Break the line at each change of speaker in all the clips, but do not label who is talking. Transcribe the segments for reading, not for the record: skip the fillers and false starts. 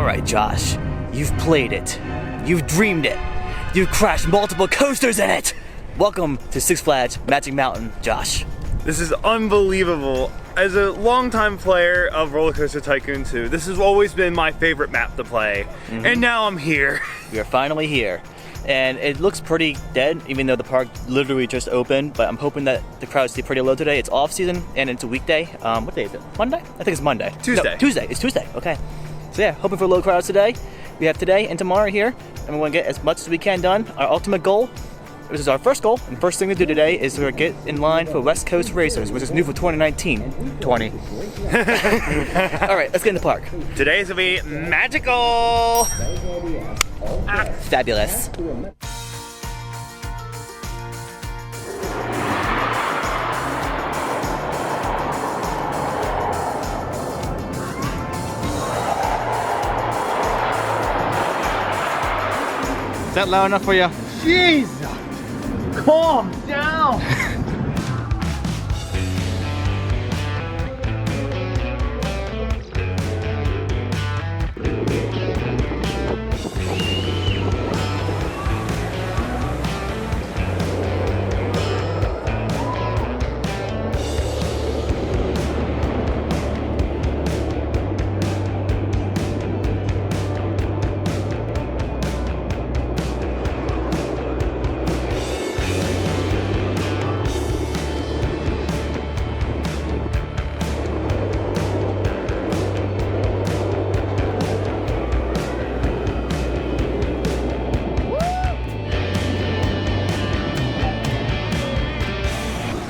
All right, Josh, you've played it. You've dreamed it. You've crashed multiple coasters in it. Welcome to Six Flags Magic Mountain, Josh.
This is unbelievable. As a longtime player of Roller Coaster Tycoon 2, this has always been my favorite map to play. And now I'm here.
You're finally here. And it looks pretty dead, even though the park literally just opened, but I'm hoping that the crowds stay pretty low today. It's off season and it's a weekday. What day is it? Monday? I think it's Monday.
Tuesday.
No, Tuesday. It's Tuesday. Okay. So yeah, hoping for low crowds today. We have today and tomorrow here, and we want to get as much as we can done. Our ultimate goal, this is our first goal, and first thing to do today is to get in line for West Coast Racers, which is new for 2019. 20. All right, let's get in the park.
Today's gonna be magical.
Fabulous. Is that loud enough for you?
Jesus! Calm down!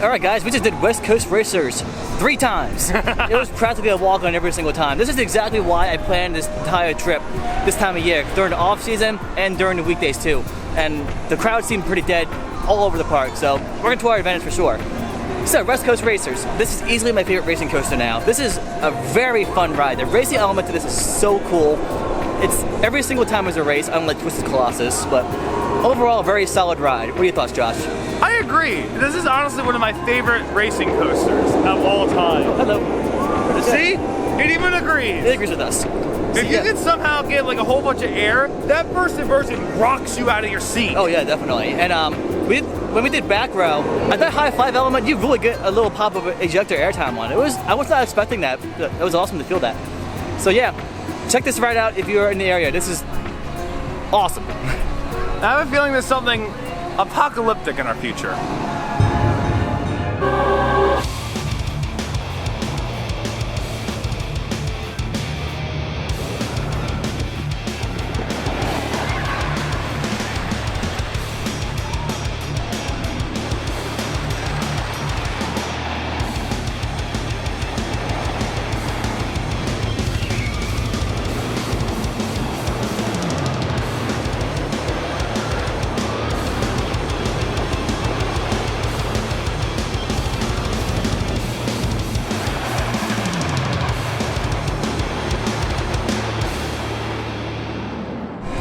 Alright guys, we just did West Coast Racers 3 times. It was practically a walk-on every single time. This is exactly why I planned this entire trip this time of year, during the off-season and during the weekdays too. And the crowd seemed pretty dead all over the park, so we're going to our advantage for sure. So, West Coast Racers. This is easily my favorite racing coaster now. This is a very fun ride. The racing element to this is so cool. It's every single time is a race, unlike Twisted Colossus, but overall, a very solid ride. What are your thoughts, Josh?
I agree. This is honestly one of my favorite racing coasters of all time.
Oh, hello.
See? It even agrees.
It agrees with us.
If you could somehow get like a whole bunch of air, that first inversion rocks you out of your seat.
Oh yeah, definitely. And when we did back row, at that high 5 element, you really get a little pop of ejector airtime on it. I was not expecting that. It was awesome to feel that. So yeah, check this ride out if you're in the area. This is awesome.
I have a feeling there's something apocalyptic in our future.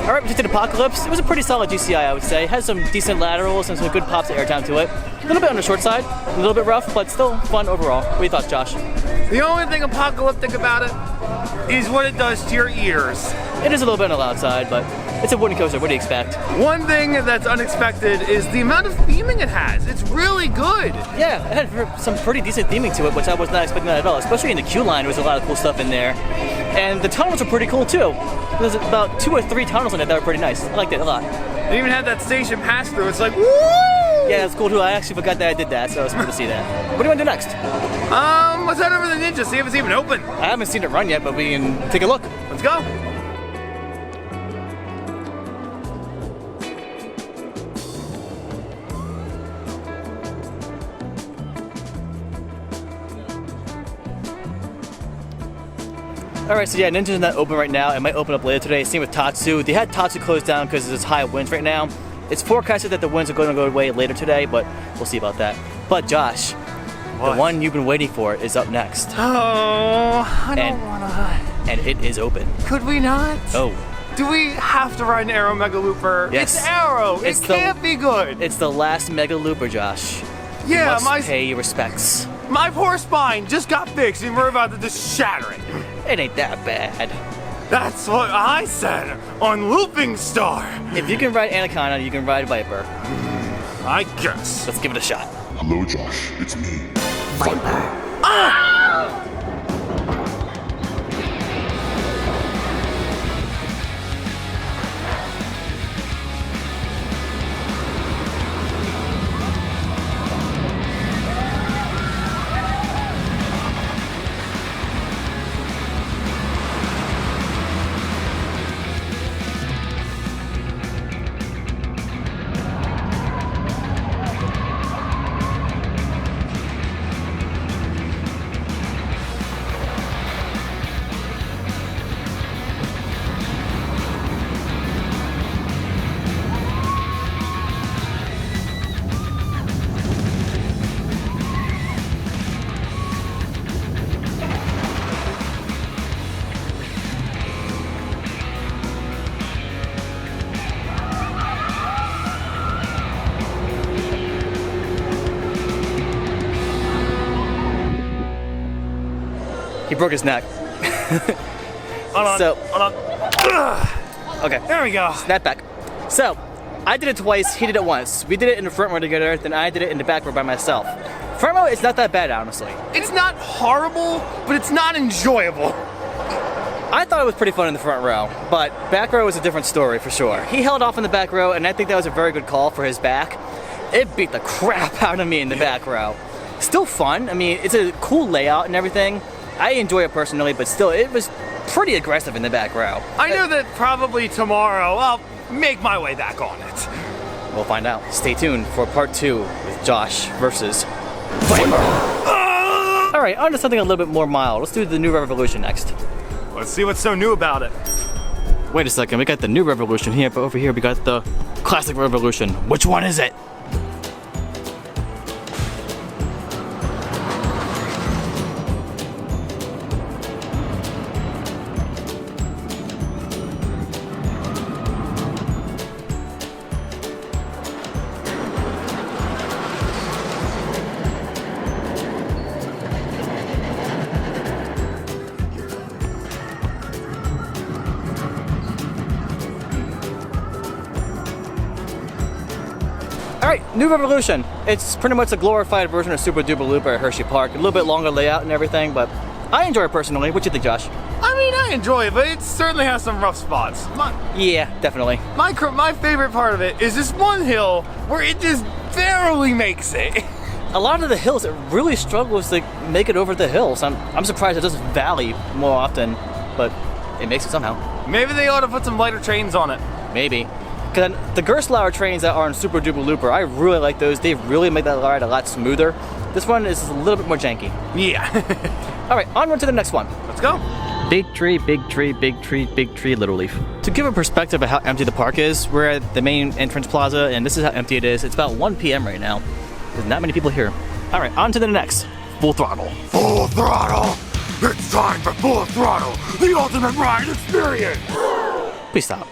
Alright, we just did Apocalypse. It was a pretty solid GCI, I would say. It has some decent laterals and some good pops of airtime to it. A little bit on the short side, a little bit rough, but still fun overall. What are your thoughts, Josh?
The only thing apocalyptic about it is what it does to your ears.
It is a little bit on the loud side, but it's a wooden coaster. What do you expect?
One thing that's unexpected is the amount of theming it has. It's really good.
Yeah, it had some pretty decent theming to it, which I was not expecting that at all. Especially in the queue line, there was a lot of cool stuff in there. And the tunnels are pretty cool too. There's about 2 or 3 tunnels in it that are pretty nice. I liked it a lot.
They even had that station pass through. It's like, woo!
Yeah, it's cool too. I actually forgot that I did that, so it's cool to see that. What do you want to do next?
Let's head over to the Ninja, see if it's even open.
I haven't seen it run yet, but we can take a look.
Let's go.
Alright, so yeah, Ninja's not open right now. It might open up later today. Same with Tatsu. They had Tatsu closed down because there's high winds right now. It's forecasted that the winds are going to go away later today, but we'll see about that. But Josh,
what?
The one you've been waiting for is up next.
Oh, I don't wanna.
And it is open.
Could we not?
Oh.
Do we have to ride an Arrow Mega Looper?
Yes.
It's Arrow. It can't be good.
It's the last Mega Looper, Josh.
Yeah,
you must pay your respects.
My poor spine just got fixed and we're about to just shatter it.
It ain't that bad.
That's what I said on Looping Star.
If you can ride Anaconda, you can ride Viper.
I guess.
Let's give it a shot.
Hello, Josh. It's me.
He broke his neck.
Hold on.
So-
Hold on.
Okay.
There we go.
Snap back. So, I did it twice, he did it once. We did it in the front row together, then I did it in the back row by myself. Front row is not that bad, honestly.
It's not horrible, but it's not enjoyable.
I thought it was pretty fun in the front row, but back row was a different story for sure. He held off in the back row, and I think that was a very good call for his back. It beat the crap out of me in the back row. Still fun. I mean, it's a cool layout and everything. I enjoy it personally, but still, it was pretty aggressive in the back row.
I know that probably tomorrow I'll make my way back on it.
We'll find out. Stay tuned for part 2 with Josh versus Viper. All right, on to something a little bit more mild. Let's do the new Revolution next.
Let's see what's so new about it.
Wait a second, we got the new Revolution here, but over here we got the classic Revolution. Which one is it? Alright, new Revolution. It's pretty much a glorified version of Super Duper Looper at Hershey Park. A little bit longer layout and everything, but I enjoy it personally. What do you think, Josh?
I mean, I enjoy it, but it certainly has some rough spots.
Yeah, definitely.
My favorite part of it is this one hill where it just barely makes it.
A lot of the hills, it really struggles to make it over the hills. I'm surprised it doesn't valley more often, but it makes it somehow.
Maybe they ought to put some lighter trains on it.
Maybe. Because the Gerstlauer trains that are in Super Duper Looper, I really like those. They really make that ride a lot smoother. This one is a little bit more janky.
Yeah.
Alright, onward to the next one.
Let's go.
Big tree, big tree, big tree, big tree, little leaf. To give a perspective of how empty the park is, we're at the main entrance plaza, and this is how empty it is. It's about 1 p.m. right now. There's not many people here. Alright, on to the next. Full Throttle.
Full Throttle! It's time for Full Throttle, the ultimate ride experience!
Please stop.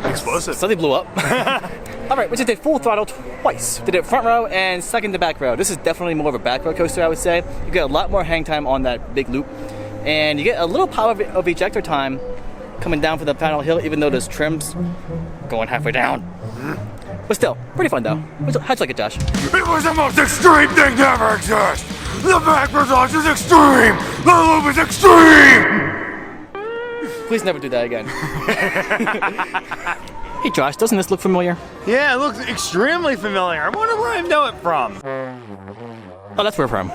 Explosive.
Something blew up. Alright, we just did Full Throttle twice. Did it front row and second to back row. This is definitely more of a back row coaster, I would say. You get a lot more hang time on that big loop. And you get a little power of ejector time coming down from the final hill, even though there's trims going halfway down. But still, pretty fun though. How'd you like it, Josh?
It was the most extreme thing to ever exist! The backwards launch is extreme! The loop is extreme!
Please never do that again. Hey Josh, doesn't this look familiar?
Yeah, it looks extremely familiar. I wonder where I know it from.
Oh, that's where from.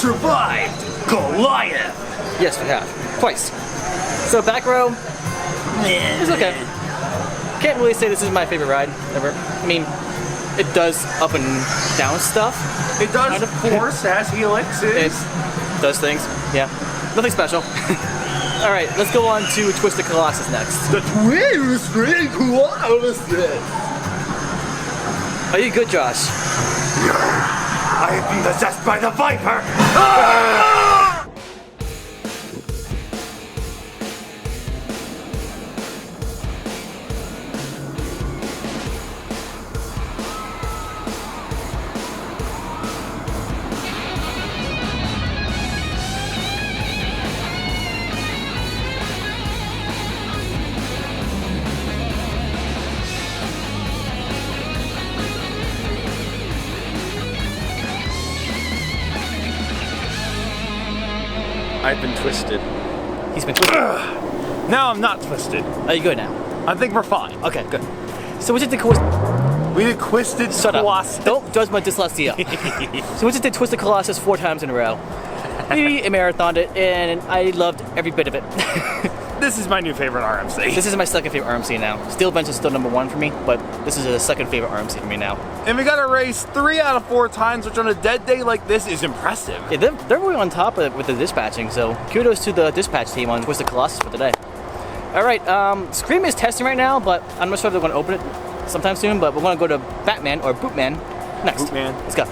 survived Goliath.
Yes, we have. Twice. So back row, it's okay. Can't really say this is my favorite ride ever. I mean, it does up and down stuff.
It does,
kind
of course, as Helix
It
is.
does things, yeah. Nothing special. All right, let's go on to Twisted Colossus next.
The Twisted Colossus.
Are you good, Josh?
I have been possessed by the Viper!
I've been twisted.
He's been twisted.
Now I'm not twisted.
Are you good now?
I think we're fine.
Okay, good. So we just did Twisted.
We did Twisted
Shut
Colossus.
up. Don't judge my dyslexia. So we just did Twisted Colossus 4 times in a row. We marathoned it, and I loved every bit of it.
This is my new favorite RMC.
This is my second favorite RMC now. Steel Bench is still #1 for me, but this is a second favorite RMC for me now.
And we got to race 3 out of 4 times, which on a dead day like this is impressive.
Yeah, they're really on top of it with the dispatching, so kudos to the dispatch team on Twisted Colossus for today. All right, Scream is testing right now, but I'm not sure if they're going to open it sometime soon, but we're going to go to Batman or Bootman next.
Bootman.
Let's go.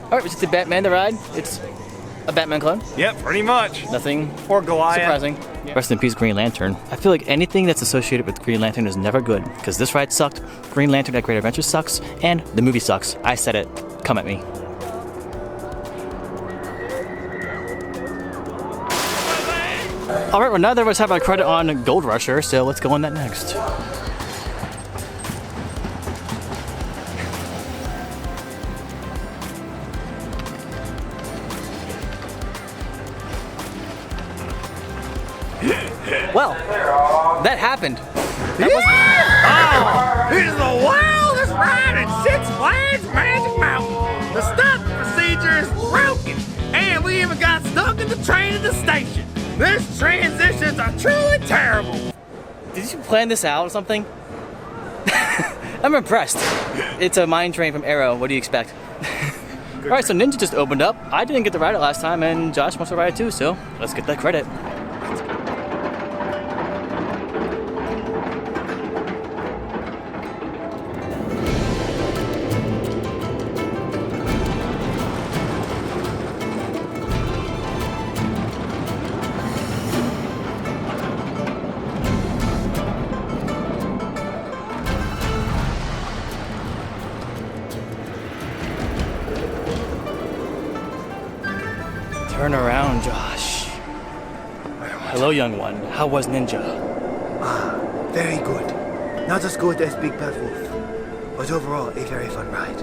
All right, we just did Batman the ride. It's a Batman clone.
Yep, pretty much.
Nothing
Or Goliath.
surprising.
Yeah.
Rest in peace, Green Lantern. I feel like anything that's associated with Green Lantern is never good, because this ride sucked, Green Lantern at Great Adventure sucks, and the movie sucks. I said it. Come at me. All right, well, neither of us have our credit on Gold Rusher, so let's go on that next. Well, that happened. That was
It is the wildest ride in Six Flags Magic Mountain. The stop procedure is broken, and we even got stuck in the train at the station. These transitions are truly terrible.
Did you plan this out or something? I'm impressed. It's a mine train from Arrow. What do you expect? All right, so Ninja just opened up. I didn't get to ride it last time, and Josh wants to ride it too, so let's get that credit. Turn around, Josh. Hello, young one. How was Ninja?
Very good. Not as good as Big Bad Wolf, but overall a very fun ride.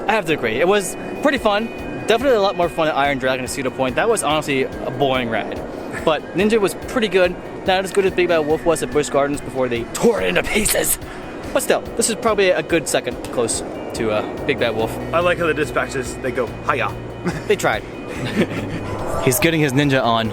I have to agree. It was pretty fun. Definitely a lot more fun at Iron Dragon and Cedar Point. That was honestly a boring ride. But Ninja was pretty good. Not as good as Big Bad Wolf was at Busch Gardens before they tore it into pieces. But still, this is probably a good second close to Big Bad Wolf.
I like how the dispatches, they go, hiya.
They tried. He's getting his ninja on.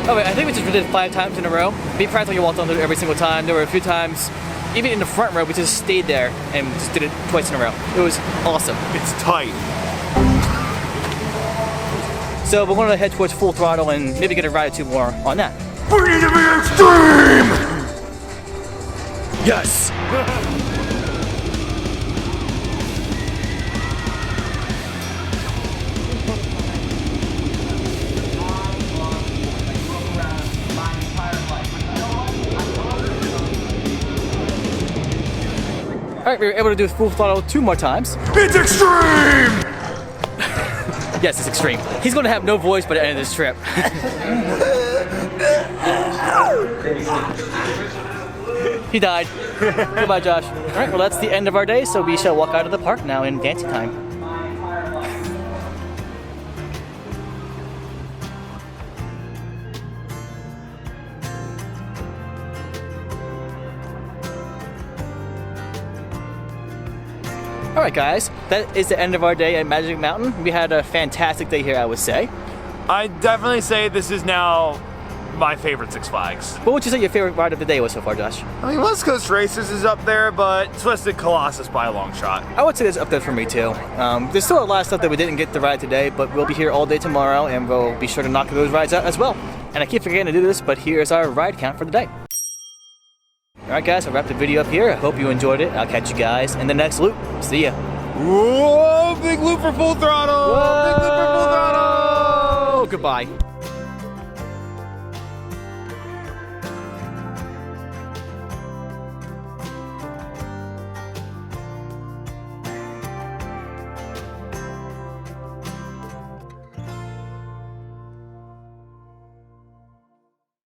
Oh wait, I think we just did it 5 times in a row. Be practically walked on through every single time. There were a few times, even in the front row, we just stayed there and just did it twice in a row. It was awesome.
It's tight.
So we're going to head towards Full Throttle and maybe get a ride or 2 more on that.
We need to be extreme!
Yes! Alright, we were able to do full throttle 2 more times.
It's extreme!
Yes, it's extreme. He's gonna have no voice by the end of this trip. He died. Goodbye, Josh. Alright, well that's the end of our day, so we shall walk out of the park now in dancing time. Alright guys, that is the end of our day at Magic Mountain. We had a fantastic day here, I would say.
I'd definitely say this is now my favorite Six Flags.
What would you say your favorite ride of the day was so far, Josh?
I mean, West Coast Racers is up there, but Twisted Colossus by a long shot.
I would say it's up there for me too. There's still a lot of stuff that we didn't get to ride today, but we'll be here all day tomorrow and we'll be sure to knock those rides out as well. And I keep forgetting to do this, but here's our ride count for the day. Alright guys, I'll wrap the video up here. I hope you enjoyed it. I'll catch you guys in the next loop. See ya.
Whoa, big loop for full throttle!
Whoa.
Big loop for full throttle!
Goodbye.